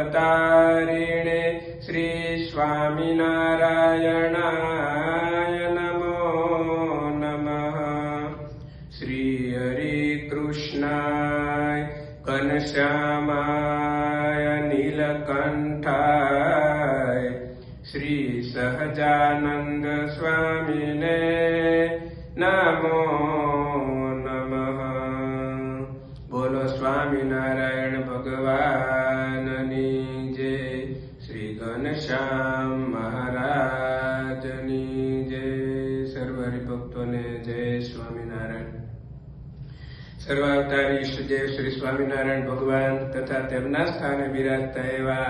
अवतारिणे श्री स्वामिनारायणाय नमो नमः। श्री हरि कृष्णाय घनश्यामाय नीलकंठाय श्री सहजानंद स्वामिने नमो नमः। बोलो स्वामिनारायण भगवाननी जय। श्री घनश्याम महाराजनी जय। सर्व हरिभक्तों ने जय स्वामिनारायण। सर्वावतारी इष्टदेव श्री स्वामिनारायण भगवान तथा તેમના સ્થાને બિરાજતા એવા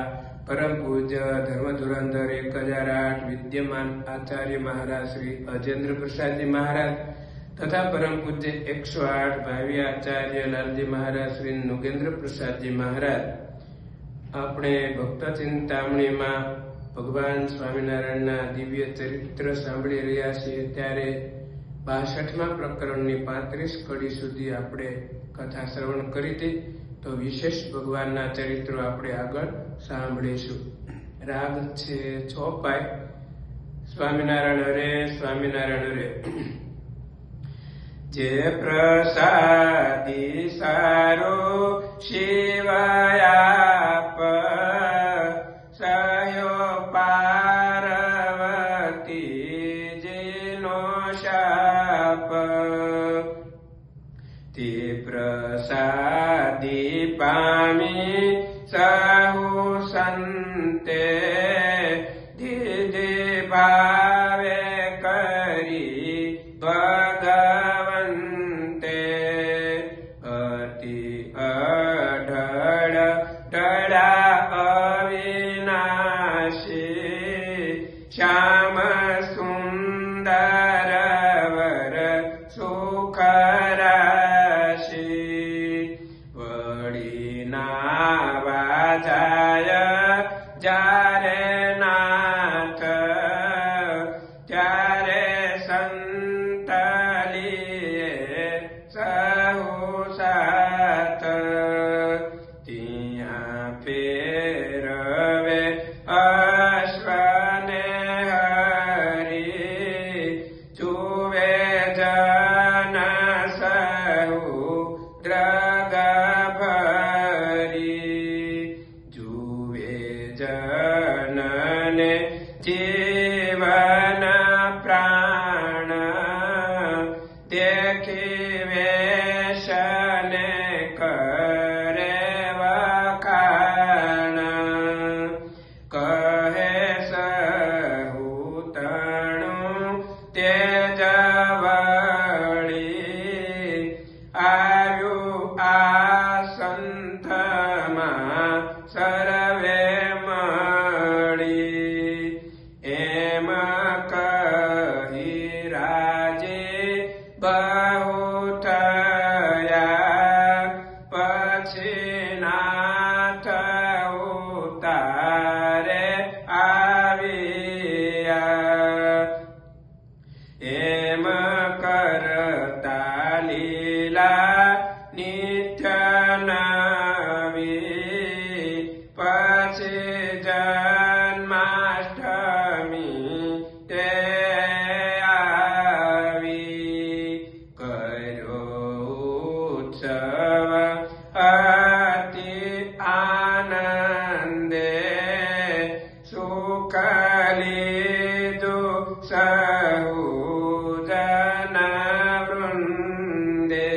પરમ પૂજ્ય ધર્મ ધુરંધર 1008 વિદ્યમાન આચાર્ય મહારાજ શ્રી અજેન્દ્ર પ્રસાદજી મહારાજ તથા પરમ પૂજ્ય 108 ભાવી આચાર્ય લાલજી મહારાજ શ્રી નુગેન્દ્ર પ્રસાદજી મહારાજ આપણે ભક્ત ચિંતામણીમાં ભગવાન સ્વામિનારાયણના દિવ્ય ચરિત્ર સાંભળી રહ્યા છીએ ત્યારે 62મા પ્રકરણની 35 કડી સુધી આપણે કથા શ્રવણ કરી હતી। તો વિશેષ ભગવાનના ચરિત્રો આપણે આગળ સાંભળીશું। રાગ છે 6 પાય। સ્વામિનારાયણ હરે સ્વામિનારાયણ હરે। જે પ્રસાદી સારો શિવાયાપ સયો પાર્વતી જીનો શાપ તે પ્રસાદી પામી સહુ સંતે દીદે ભાવે કરી ભગવંતે અતિ અઢળ ઢળા અવિનાશી શ્યામ સુંદર વર સુખરાશી વળી નાવા જાય જ્યારે નાથ ત્યારે સંતલીએ સહુ સાથ ત્યાં ફેરવે અશ્વને હરી જુએ જન સહુ દ્રગ ભરી જુએ જનને જીવન પ્રાણ દેખી વેશને કરે વખાણ કહે સહુ તણું તેજ વળી આવ્યું આ સંતમાં સર્વે મળી એમ કહી રાજે બહુ થયા પછી નાથ ઉતારે આવ્યા એમ કરતા લીલા નિત્ય નવી પછી જન્માષ્ટમી તે આવી કર્યો ઉત્સવ અતિ આનંદે સુખ લીધું સહુ જન વૃંદે।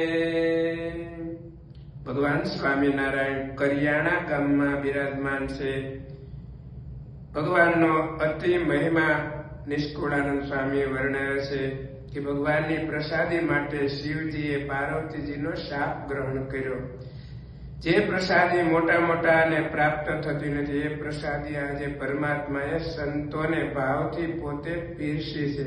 ભગવાન સ્વામિનારાયણ કરિયાણા ગામમાં બિરાજમાન છે। ભગવાનનો અતિ મહિમા નિષ્કુળાનંદ સ્વામીએ વર્ણવ્યો છે કે ભગવાનની પ્રસાદી માટે શિવજીએ પાર્વતીજીનો શાપ ગ્રહણ કર્યો। જે પ્રસાદી મોટા મોટાને પ્રાપ્ત થતી નથી એ પ્રસાદી આજે પરમાત્માએ સંતોને ભાવથી પોતે પીરસી છે।